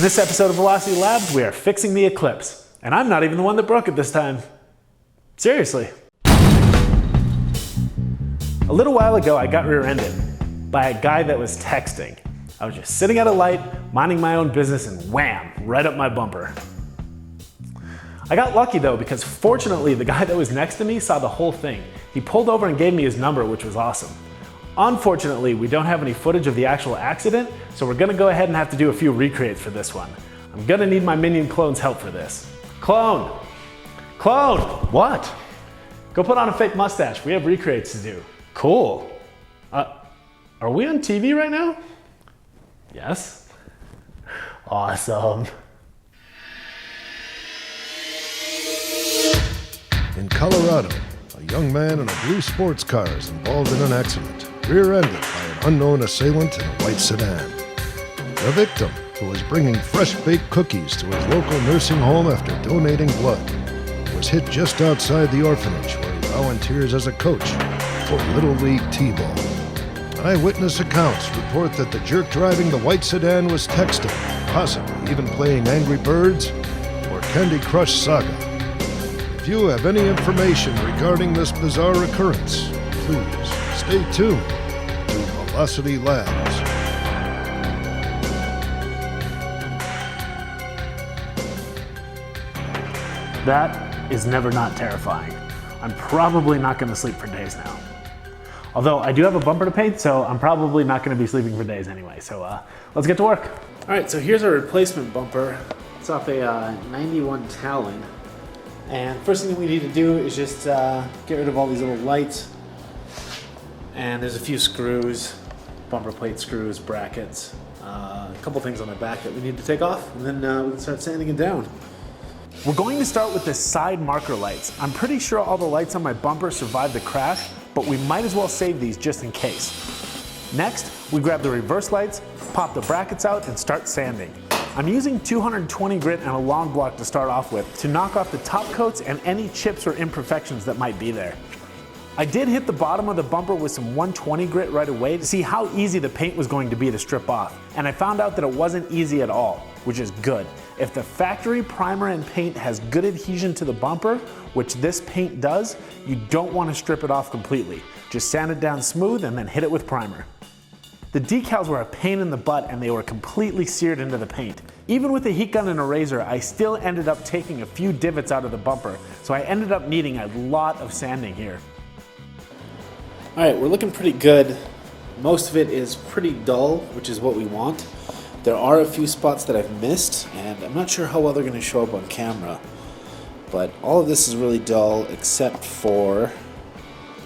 In this episode of Velocity Labs, we are fixing the Eclipse. And I'm not even the one that broke it this time. Seriously. A little while ago, I got rear-ended by a guy that was texting. I was just sitting at a light, minding my own business, and wham, right up my bumper. I got lucky though, because fortunately, the guy that was next to me saw the whole thing. He pulled over and gave me his number, which was awesome. Unfortunately, we don't have any footage of the actual accident, so we're gonna go ahead and have to do a few recreates for this one. I'm gonna need my minion clone's help for this. Clone! Clone! What? Go put on a fake mustache. We have recreates to do. Cool. Are we on TV right now? Yes. Awesome. In Colorado, a young man in a blue sports car is involved in an accident, rear-ended by an unknown assailant in a white sedan. The victim, who was bringing fresh-baked cookies to his local nursing home after donating blood, was hit just outside the orphanage where he volunteers as a coach for Little League T-ball. Eyewitness accounts report that the jerk driving the white sedan was texting, possibly even playing Angry Birds or Candy Crush Saga. If you have any information regarding this bizarre occurrence, please stay tuned to Velocity Labs. That is never not terrifying. I'm probably not gonna sleep for days now. Although I do have a bumper to paint, so I'm probably not gonna be sleeping for days anyway. So let's get to work. All right, so here's our replacement bumper. It's off a 91 Talon. And first thing that we need to do is just get rid of all these little lights. And there's a few screws, bumper plate screws, brackets, a couple things on the back that we need to take off, and then we can start sanding it down. We're going to start with the side marker lights. I'm pretty sure all the lights on my bumper survived the crash, but we might as well save these just in case. Next, we grab the reverse lights, pop the brackets out, and start sanding. I'm using 220 grit and a long block to start off with to knock off the top coats and any chips or imperfections that might be there. I did hit the bottom of the bumper with some 120 grit right away to see how easy the paint was going to be to strip off, and I found out that it wasn't easy at all, which is good. If the factory primer and paint has good adhesion to the bumper, which this paint does, you don't want to strip it off completely. Just sand it down smooth and then hit it with primer. The decals were a pain in the butt and they were completely seared into the paint. Even with a heat gun and a razor, I still ended up taking a few divots out of the bumper, so I ended up needing a lot of sanding here. All right, we're looking pretty good. Most of it is pretty dull, which is what we want. There are a few spots that I've missed, and I'm not sure how well they're gonna show up on camera, but all of this is really dull except for,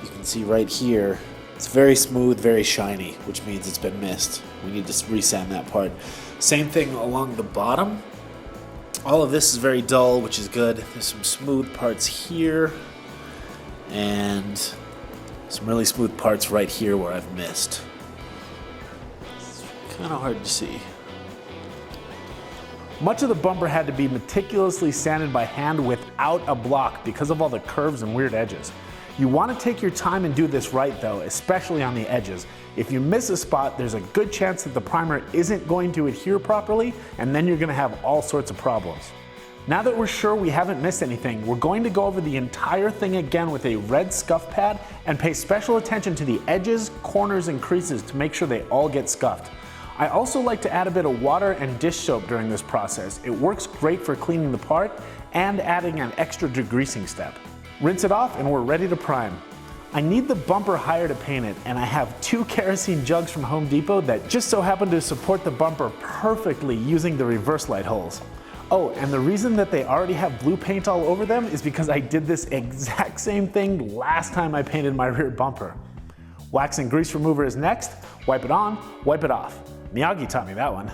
you can see right here, it's very smooth, very shiny, which means it's been missed. We need to resand that part. Same thing along the bottom. All of this is very dull, which is good. There's some smooth parts here, and some really smooth parts right here where I've missed. It's kind of hard to see. Much of the bumper had to be meticulously sanded by hand without a block because of all the curves and weird edges. You want to take your time and do this right though, especially on the edges. If you miss a spot, there's a good chance that the primer isn't going to adhere properly, and then you're going to have all sorts of problems. Now that we're sure we haven't missed anything, we're going to go over the entire thing again with a red scuff pad and pay special attention to the edges, corners, and creases to make sure they all get scuffed. I also like to add a bit of water and dish soap during this process. It works great for cleaning the part and adding an extra degreasing step. Rinse it off and we're ready to prime. I need the bumper higher to paint it, and I have 2 kerosene jugs from Home Depot that just so happen to support the bumper perfectly using the reverse light holes. Oh, and the reason that they already have blue paint all over them is because I did this exact same thing last time I painted my rear bumper. Wax and grease remover is next. Wipe it on, wipe it off. Miyagi taught me that one.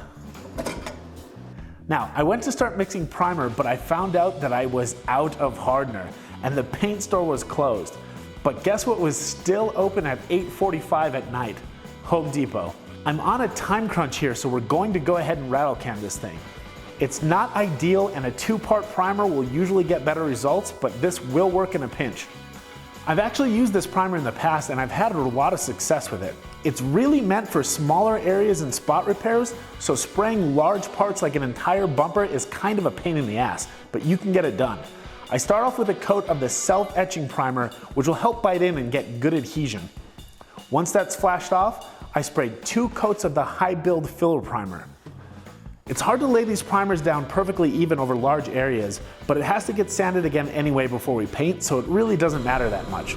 Now, I went to start mixing primer, but I found out that I was out of hardener, and the paint store was closed. But guess what was still open at 8:45 at night? Home Depot. I'm on a time crunch here, so we're going to go ahead and rattle can this thing. It's not ideal, and a 2-part primer will usually get better results, but this will work in a pinch. I've actually used this primer in the past and I've had a lot of success with it. It's really meant for smaller areas and spot repairs, so spraying large parts like an entire bumper is kind of a pain in the ass, but you can get it done. I start off with a coat of the self-etching primer, which will help bite in and get good adhesion. Once that's flashed off, I sprayed 2 coats of the high build filler primer. It's hard to lay these primers down perfectly even over large areas, but it has to get sanded again anyway before we paint, so it really doesn't matter that much.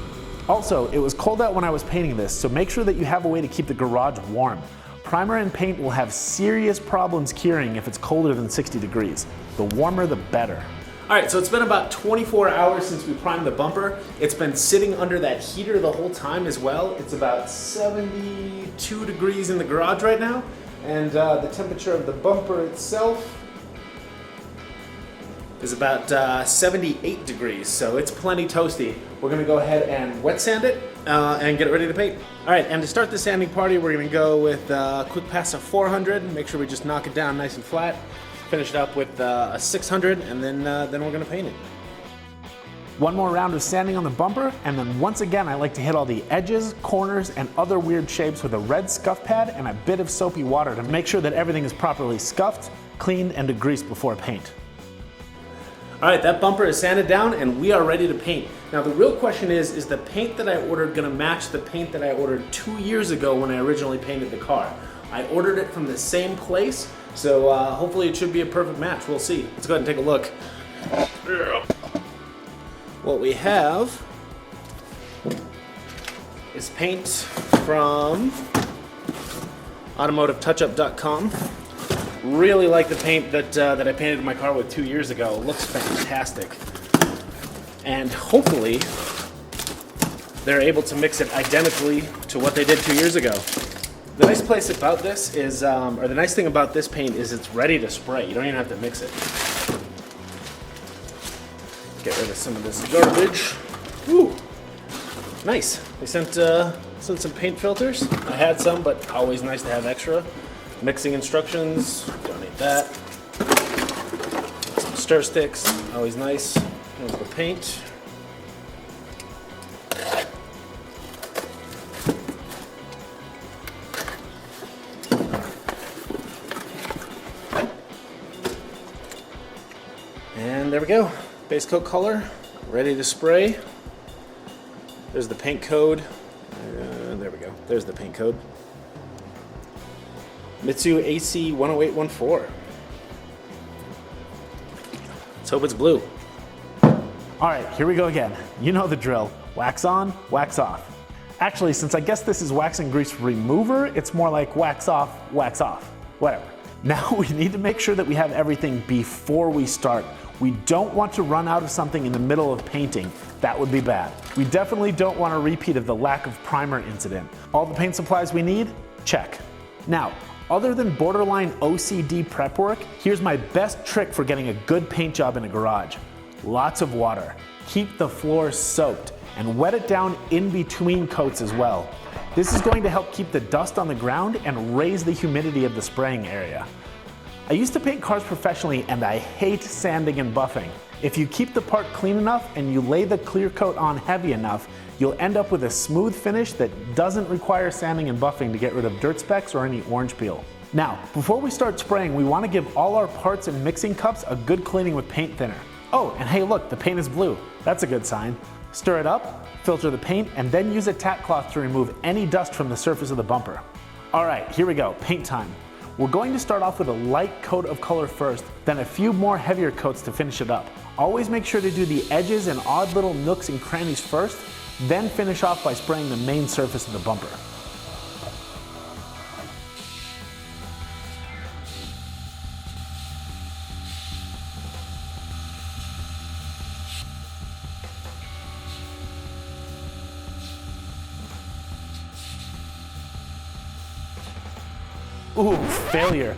Also, it was cold out when I was painting this, so make sure that you have a way to keep the garage warm. Primer and paint will have serious problems curing if it's colder than 60 degrees. The warmer, the better. All right, so it's been about 24 hours since we primed the bumper. It's been sitting under that heater the whole time as well. It's about 72 degrees in the garage right now. And the temperature of the bumper itself is about 78 degrees, so it's plenty toasty. We're gonna go ahead and wet sand it and get it ready to paint. All right, and to start the sanding party, we're gonna go with a quick pass of 400, make sure we just knock it down nice and flat. Finish it up with a 600, and then we're gonna paint it. One more round of sanding on the bumper, and then once again I like to hit all the edges, corners, and other weird shapes with a red scuff pad and a bit of soapy water to make sure that everything is properly scuffed, cleaned, and degreased before paint. All right, that bumper is sanded down and we are ready to paint. Now the real question is the paint that I ordered gonna match the paint that I ordered 2 years ago when I originally painted the car? I ordered it from the same place, so hopefully it should be a perfect match. We'll see. Let's go ahead and take a look. What we have is paint from automotivetouchup.com. Really like the paint that I painted my car with 2 years ago. It looks fantastic. And hopefully they're able to mix it identically to what they did 2 years ago. The nice place about this is, or the nice thing about this paint is it's ready to spray. You don't even have to mix it. Get rid of some of this garbage. Woo! Nice. They sent some paint filters. I had some, but always nice to have extra. Mixing instructions, don't need that. Some stir sticks, always nice. Here's the paint. And there we go. Base coat color, ready to spray. There's the paint code. There we go. There's the paint code. Mitsu AC 10814. Let's hope it's blue. All right, here we go again. You know the drill. Wax on, wax off. Actually, since I guess this is wax and grease remover, it's more like wax off, whatever. Now we need to make sure that we have everything before we start. We don't want to run out of something in the middle of painting. That would be bad. We definitely don't want a repeat of the lack of primer incident. All the paint supplies we need? Check. Now, other than borderline OCD prep work, here's my best trick for getting a good paint job in a garage. Lots of water. Keep the floor soaked and wet it down in between coats as well. This is going to help keep the dust on the ground and raise the humidity of the spraying area. I used to paint cars professionally and I hate sanding and buffing. If you keep the part clean enough and you lay the clear coat on heavy enough, you'll end up with a smooth finish that doesn't require sanding and buffing to get rid of dirt specks or any orange peel. Now, before we start spraying, we want to give all our parts and mixing cups a good cleaning with paint thinner. Oh, and hey look, the paint is blue. That's a good sign. Stir it up, filter the paint, and then use a tack cloth to remove any dust from the surface of the bumper. All right, here we go, paint time. We're going to start off with a light coat of color first, then a few more heavier coats to finish it up. Always make sure to do the edges and odd little nooks and crannies first, then finish off by spraying the main surface of the bumper. Ooh, failure.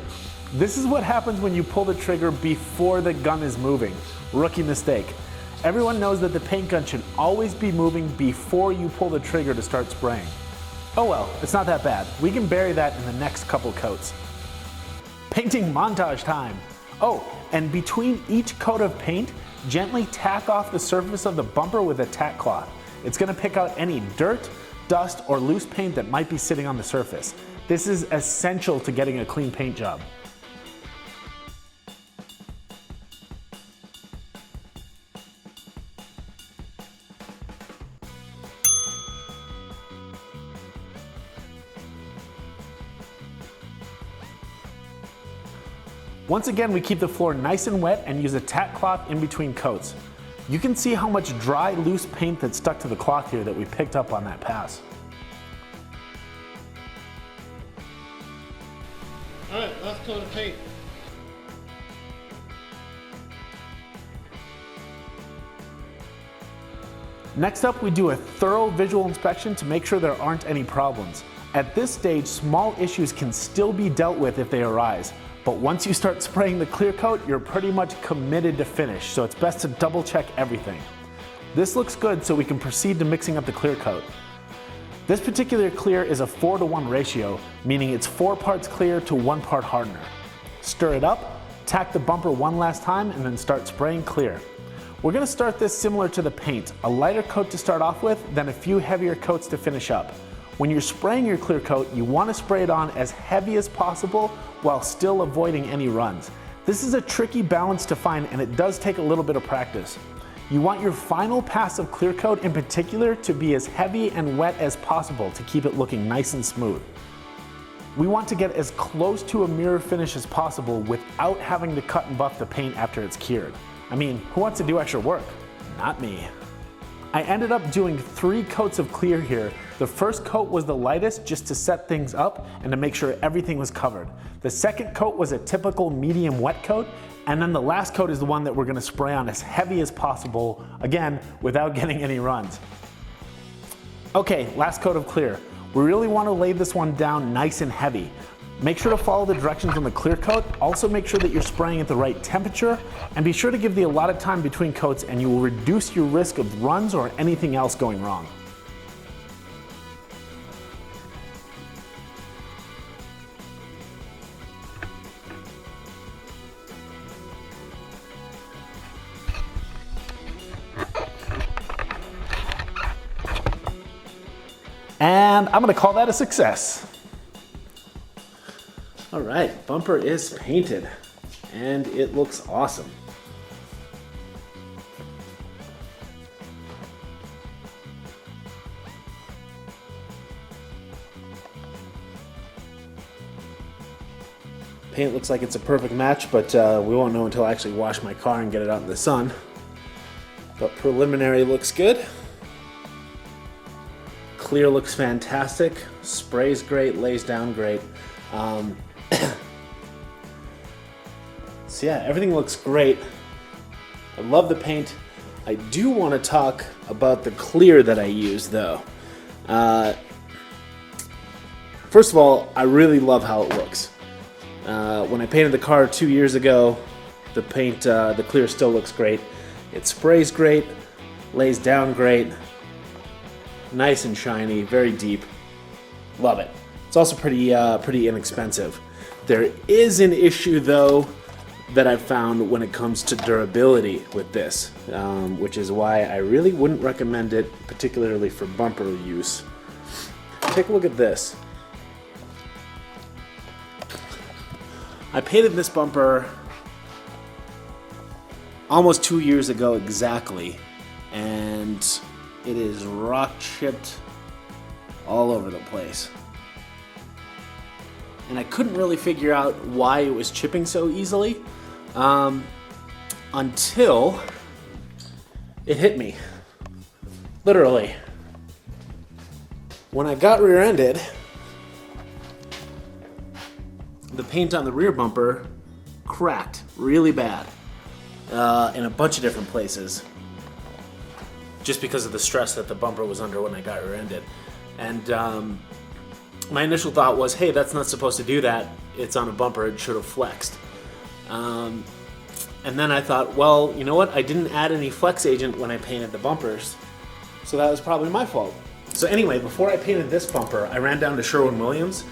This is what happens when you pull the trigger before the gun is moving. Rookie mistake. Everyone knows that the paint gun should always be moving before you pull the trigger to start spraying. Oh well, it's not that bad. We can bury that in the next couple coats. Painting montage time. Oh, and between each coat of paint, gently tack off the surface of the bumper with a tack cloth. It's gonna pick out any dirt, dust, or loose paint that might be sitting on the surface. This is essential to getting a clean paint job. Once again, we keep the floor nice and wet and use a tack cloth in between coats. You can see how much dry, loose paint that stuck to the cloth here that we picked up on that pass. All right, last coat of paint. Next up, we do a thorough visual inspection to make sure there aren't any problems. At this stage, small issues can still be dealt with if they arise. But once you start spraying the clear coat, you're pretty much committed to finish, so it's best to double check everything. This looks good, so we can proceed to mixing up the clear coat. This particular clear is a 4-to-1 ratio, meaning it's 4 parts clear to 1 part hardener. Stir it up, tack the bumper one last time, and then start spraying clear. We're gonna start this similar to the paint, a lighter coat to start off with, then a few heavier coats to finish up. When you're spraying your clear coat, you want to spray it on as heavy as possible while still avoiding any runs. This is a tricky balance to find, and it does take a little bit of practice. You want your final pass of clear coat in particular to be as heavy and wet as possible to keep it looking nice and smooth. We want to get as close to a mirror finish as possible without having to cut and buff the paint after it's cured. I mean, who wants to do extra work? Not me. I ended up doing 3 coats of clear here. The first coat was the lightest just to set things up and to make sure everything was covered. The second coat was a typical medium wet coat, and then the last coat is the one that we're gonna spray on as heavy as possible, again, without getting any runs. Okay, last coat of clear. We really wanna lay this one down nice and heavy. Make sure to follow the directions on the clear coat. Also make sure that you're spraying at the right temperature, and be sure to give the allotted time between coats, and you will reduce your risk of runs or anything else going wrong. And I'm gonna call that a success. All right, bumper is painted and it looks awesome. Paint looks like it's a perfect match, but we won't know until I actually wash my car and get it out in the sun. But preliminary looks good. Clear looks fantastic. Sprays great, lays down great. So yeah, everything looks great. I love the paint. I do want to talk about the clear that I use though. First of all, I really love how it looks. When I painted the car 2 years ago, the clear still looks great. It sprays great, lays down great, nice and shiny, very deep. Love it. It's also pretty inexpensive. There is an issue though that I've found when it comes to durability with this, which is why I really wouldn't recommend it, particularly for bumper use. Take a look at this. I painted this bumper almost 2 years ago exactly, and it is rock chipped all over the place. And I couldn't really figure out why it was chipping so easily until it hit me. Literally. When I got rear-ended, the paint on the rear bumper cracked really bad in a bunch of different places just because of the stress that the bumper was under when I got rear-ended. And my initial thought was, hey, that's not supposed to do that. It's on a bumper, it should have flexed. And then I thought, well, you know what? I didn't add any flex agent when I painted the bumpers, so that was probably my fault. So anyway, before I painted this bumper, I ran down to Sherwin-Williams,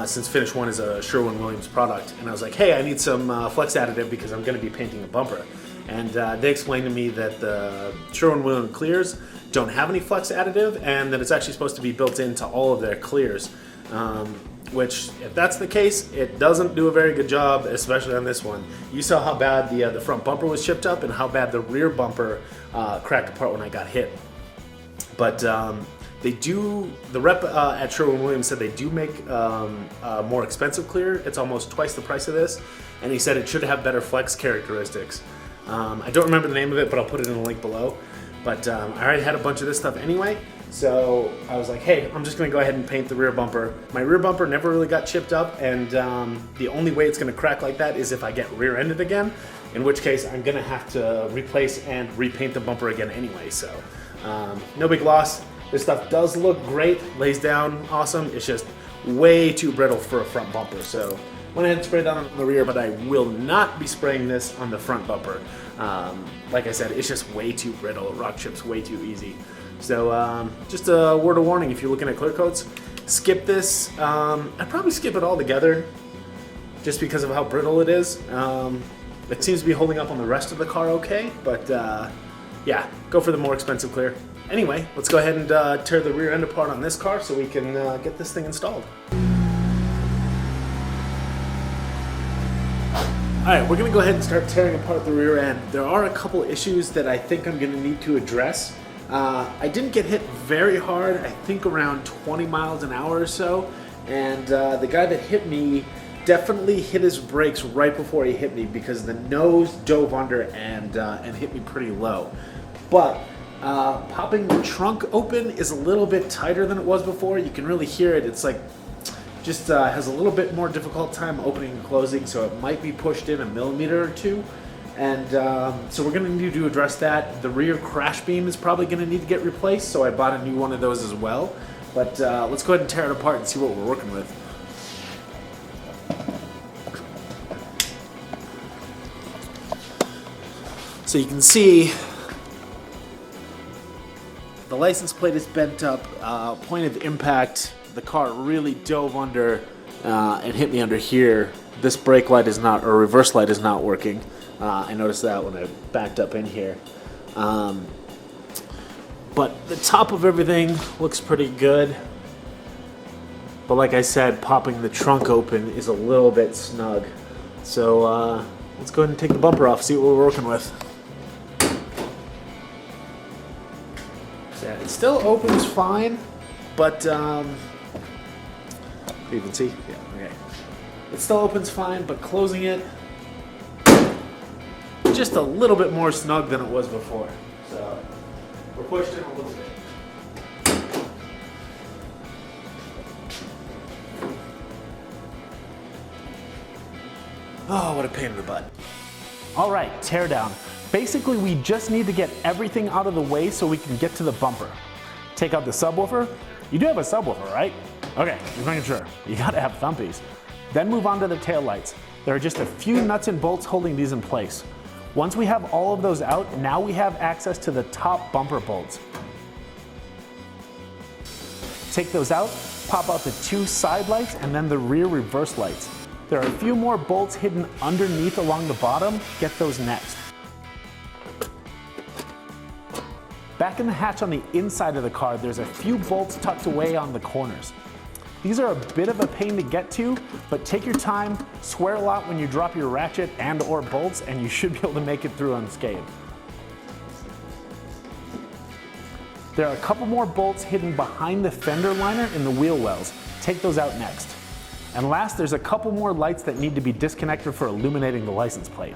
since Finish One is a Sherwin-Williams product, and I was like, hey, I need some flex additive because I'm gonna be painting a bumper. and they explained to me that the Sherwin-Williams clears don't have any flex additive, and that it's actually supposed to be built into all of their clears. Which, if that's the case, it doesn't do a very good job, especially on this one. You saw how bad the front bumper was chipped up and how bad the rear bumper cracked apart when I got hit. But the rep at Sherwin-Williams said they do make a more expensive clear. It's almost twice the price of this, and he said it should have better flex characteristics. I don't remember the name of it, but I'll put it in the link below. But I already had a bunch of this stuff anyway, so I was like, hey, I'm just going to go ahead and paint the rear bumper. My rear bumper never really got chipped up, and the only way it's going to crack like that is if I get rear-ended again, in which case I'm going to have to replace and repaint the bumper again anyway. So no big loss. This stuff does look great, lays down awesome. It's just way too brittle for a front bumper. So went ahead and sprayed that on the rear, but I will not be spraying this on the front bumper. Like I said, it's just way too brittle. Rock chips way too easy. So just a word of warning, if you're looking at clear coats, skip this. I'd probably skip it all together just because of how brittle it is. It seems to be holding up on the rest of the car okay, but yeah, go for the more expensive clear. Anyway, let's go ahead and tear the rear end apart on this car so we can get this thing installed. Alright, we're going to go ahead and start tearing apart the rear end. There are a couple issues that I think I'm going to need to address. I didn't get hit very hard, I think around 20 miles an hour or so, and the guy that hit me definitely hit his brakes right before he hit me because the nose dove under and hit me pretty low. But popping the trunk open is a little bit tighter than it was before. You can really hear it. It's like just has a little bit more difficult time opening and closing, so it might be pushed in a millimeter or two. And so we're going to need to address that. The rear crash beam is probably going to need to get replaced, so I bought a new one of those as well. But let's go ahead and tear it apart and see what we're working with. So you can see the license plate is bent up. Point of impact, the car really dove under and hit me under here. This brake light is not, or reverse light is not working. I noticed that when I backed up in here. But the top of everything looks pretty good. But like I said, popping the trunk open is a little bit snug. So let's go ahead and take the bumper off, see what we're working with. So yeah, it still opens fine, but you can see, yeah, okay. It still opens fine, but closing it, just a little bit more snug than it was before. So we're pushed in a little bit. Oh, what a pain in the butt. All right, tear down. Basically, we just need to get everything out of the way so we can get to the bumper. Take out the subwoofer. You do have a subwoofer, right? Okay, just making sure. You gotta have thumpies. Then move on to the taillights. There are just a few nuts and bolts holding these in place. Once we have all of those out, now we have access to the top bumper bolts. Take those out, pop out the two side lights and then the rear reverse lights. There are a few more bolts hidden underneath along the bottom. Get those next. Back in the hatch on the inside of the car, there's a few bolts tucked away on the corners. These are a bit of a pain to get to, but take your time, swear a lot when you drop your ratchet and or bolts, and you should be able to make it through unscathed. There are a couple more bolts hidden behind the fender liner in the wheel wells. Take those out next. And last, there's a couple more lights that need to be disconnected for illuminating the license plate.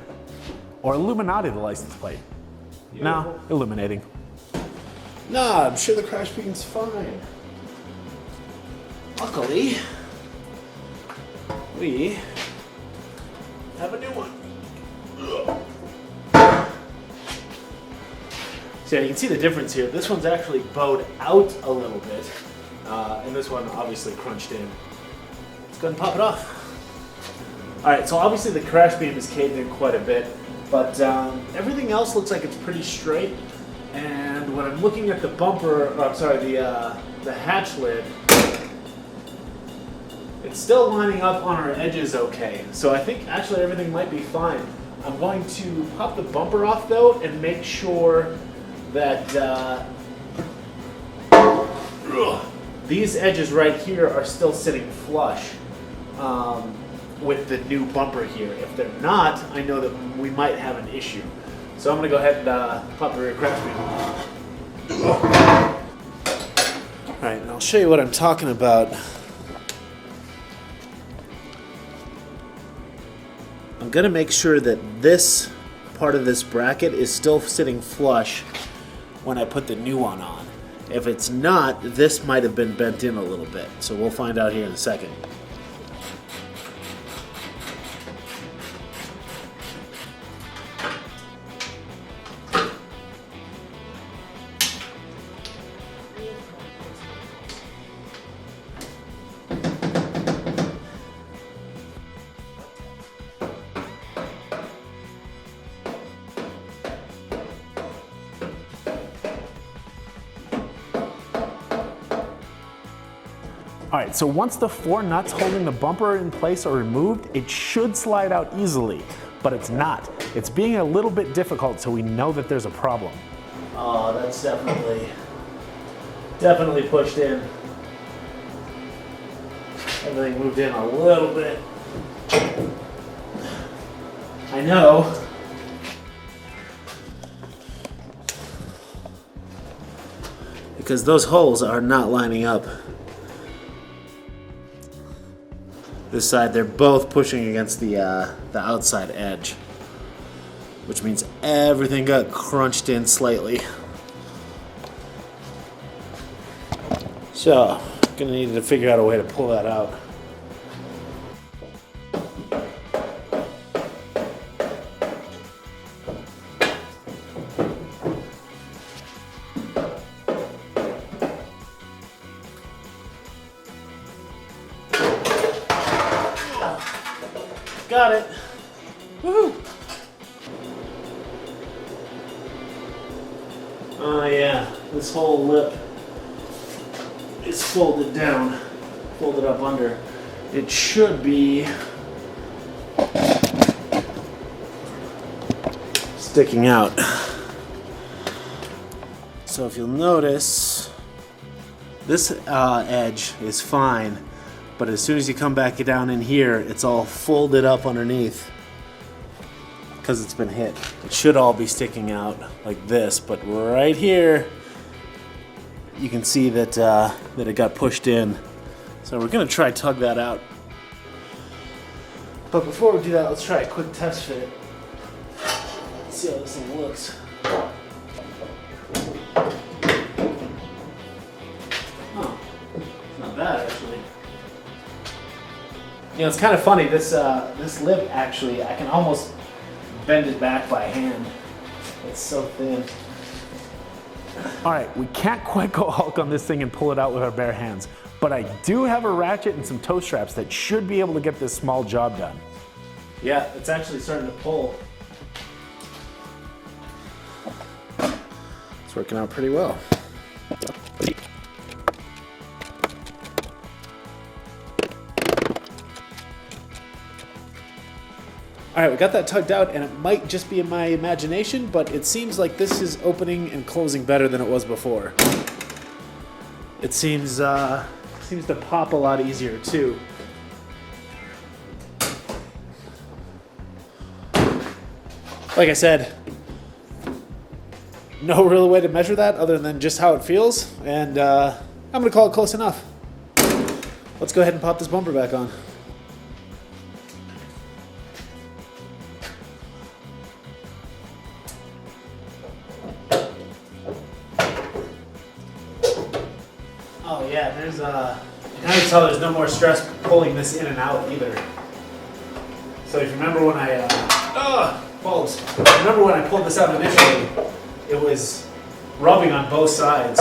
Or Illuminati the license plate. No, illuminating. Nah, I'm sure the crash beam's fine. Luckily, we have a new one. So yeah, you can see the difference here. This one's actually bowed out a little bit, and this one obviously crunched in. Let's go ahead and pop it off. All right, so obviously the crash beam is caved in quite a bit, but everything else looks like it's pretty straight. And when I'm looking at the bumper, the hatch lid, it's still lining up on our edges okay. So I think actually everything might be fine. I'm going to pop the bumper off though and make sure that these edges right here are still sitting flush with the new bumper here. If they're not, I know that we might have an issue. So I'm gonna go ahead and pop the rear crash beam. All right, and I'll show you what I'm talking about. I'm gonna make sure that this part of this bracket is still sitting flush when I put the new one on. If it's not, this might have been bent in a little bit. So we'll find out here in a second. All right, so once the 4 nuts holding the bumper in place are removed, it should slide out easily, but it's not. It's being a little bit difficult, so we know that there's a problem. Oh, that's definitely pushed in. Everything moved in a little bit. I know. Because those holes are not lining up. This side, they're both pushing against the outside edge, which means everything got crunched in slightly. So, gonna need to figure out a way to pull that out. Got it. Woohoo! Oh yeah, this whole lip is folded down, folded up under. It should be sticking out. So if you'll notice, this edge is fine. But as soon as you come back down in here, it's all folded up underneath because it's been hit. It should all be sticking out like this, but right here, you can see that that it got pushed in. So we're gonna try tug that out. But before we do that, let's try a quick test fit. Let's see how this thing looks. Oh, it's not bad actually. You know, it's kind of funny, this lip actually, I can almost bend it back by hand. It's so thin. All right, we can't quite go Hulk on this thing and pull it out with our bare hands, but I do have a ratchet and some toe straps that should be able to get this small job done. Yeah, it's actually starting to pull. It's working out pretty well. All right, we got that tugged out, and it might just be in my imagination, but it seems like this is opening and closing better than it was before. It seems to pop a lot easier too. Like I said, no real way to measure that other than just how it feels, and I'm gonna call it close enough. Let's go ahead and pop this bumper back on. Oh yeah, there's now you can tell there's no more stress pulling this in and out either. So if you remember when bulbs. Remember when I pulled this out initially, it was rubbing on both sides.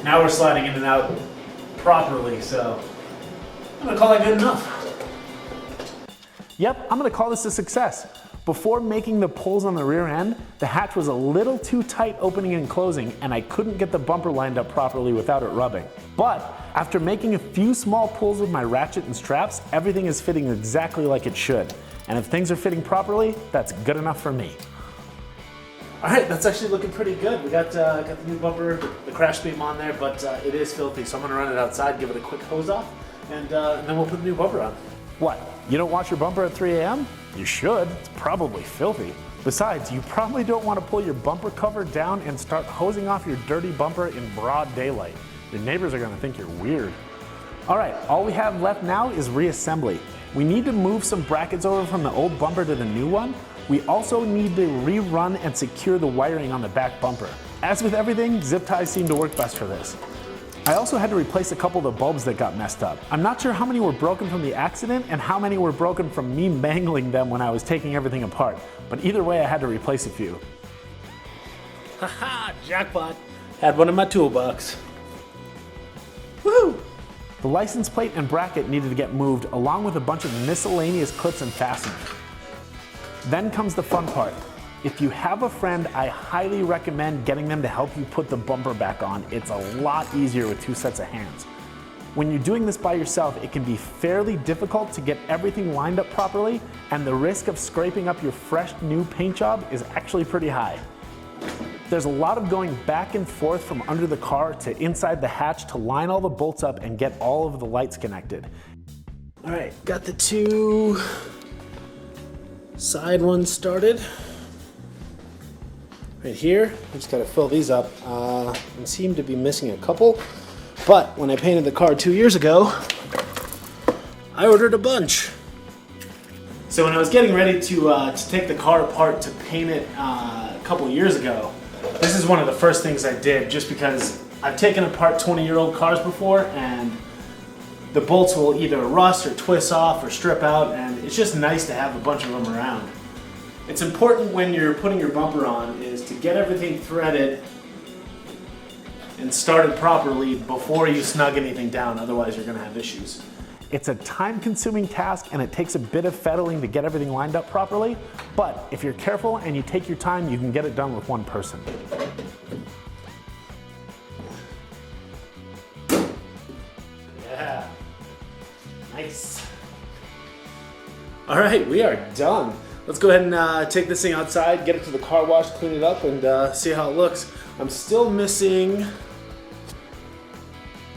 Now we're sliding in and out properly, so I'm gonna call that good enough. Yep, I'm gonna call this a success. Before making the pulls on the rear end, the hatch was a little too tight opening and closing, and I couldn't get the bumper lined up properly without it rubbing. But after making a few small pulls with my ratchet and straps, everything is fitting exactly like it should. And if things are fitting properly, that's good enough for me. All right, that's actually looking pretty good. We got the new bumper, the crash beam on there, but it is filthy. So I'm gonna run it outside, give it a quick hose off, and then we'll put the new bumper on. What, you don't wash your bumper at 3 a.m.? You should, it's probably filthy. Besides, you probably don't want to pull your bumper cover down and start hosing off your dirty bumper in broad daylight. Your neighbors are gonna think you're weird. All right, all we have left now is reassembly. We need to move some brackets over from the old bumper to the new one. We also need to rerun and secure the wiring on the back bumper. As with everything, zip ties seem to work best for this. I also had to replace a couple of the bulbs that got messed up. I'm not sure how many were broken from the accident and how many were broken from me mangling them when I was taking everything apart, but either way I had to replace a few. Haha, jackpot. Had one in my toolbox. Woohoo! The license plate and bracket needed to get moved along with a bunch of miscellaneous clips and fasteners. Then comes the fun part. If you have a friend, I highly recommend getting them to help you put the bumper back on. It's a lot easier with 2 sets of hands. When you're doing this by yourself, it can be fairly difficult to get everything lined up properly, and the risk of scraping up your fresh new paint job is actually pretty high. There's a lot of going back and forth from under the car to inside the hatch to line all the bolts up and get all of the lights connected. All right, got the 2 side ones started. Right here, I just gotta fill these up. I seem to be missing a couple, but when I painted the car 2 years ago, I ordered a bunch. So when I was getting ready to take the car apart to paint it a couple of years ago, this is one of the first things I did, just because I've taken apart 20-year-old cars before, and the bolts will either rust or twist off or strip out, and it's just nice to have a bunch of them around. It's important when you're putting your bumper on is to get everything threaded and started properly before you snug anything down, otherwise you're gonna have issues. It's a time-consuming task and it takes a bit of fettling to get everything lined up properly, but if you're careful and you take your time, you can get it done with one person. Yeah, nice. All right, we are done. Let's go ahead and take this thing outside, get it to the car wash, clean it up, and see how it looks. I'm still missing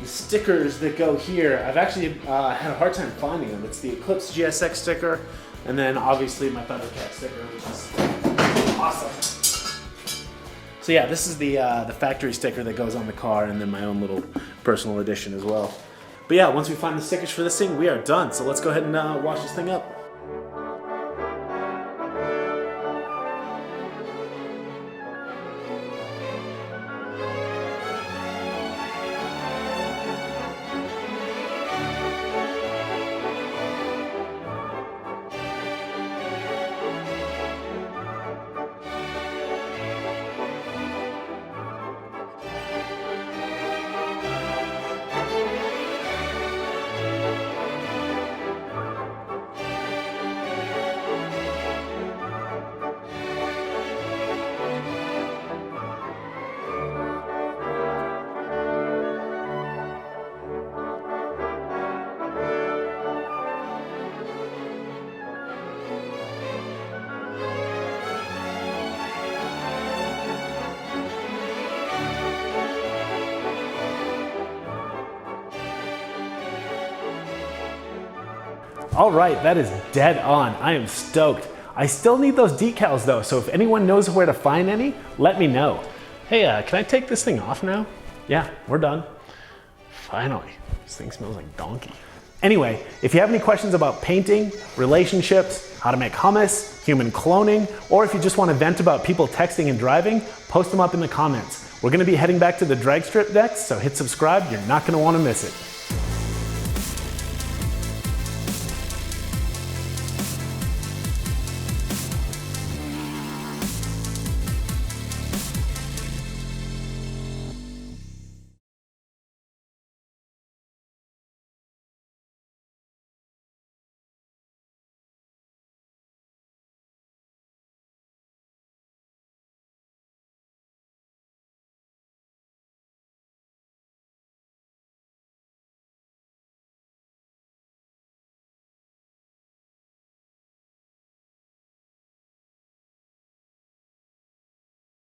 the stickers that go here. I've actually had a hard time finding them. It's the Eclipse GSX sticker, and then obviously my Thundercat sticker, which is awesome. So yeah, this is the factory sticker that goes on the car, and then my own little personal edition as well. But yeah, once we find the stickers for this thing, we are done. So let's go ahead and wash this thing up. All right, that is dead on. I am stoked. I still need those decals though, so if anyone knows where to find any, let me know. Hey, can I take this thing off now? Yeah, we're done. Finally, this thing smells like donkey. Anyway, if you have any questions about painting, relationships, how to make hummus, human cloning, or if you just want to vent about people texting and driving, post them up in the comments. We're gonna be heading back to the drag strip next, so hit subscribe, you're not gonna wanna miss it.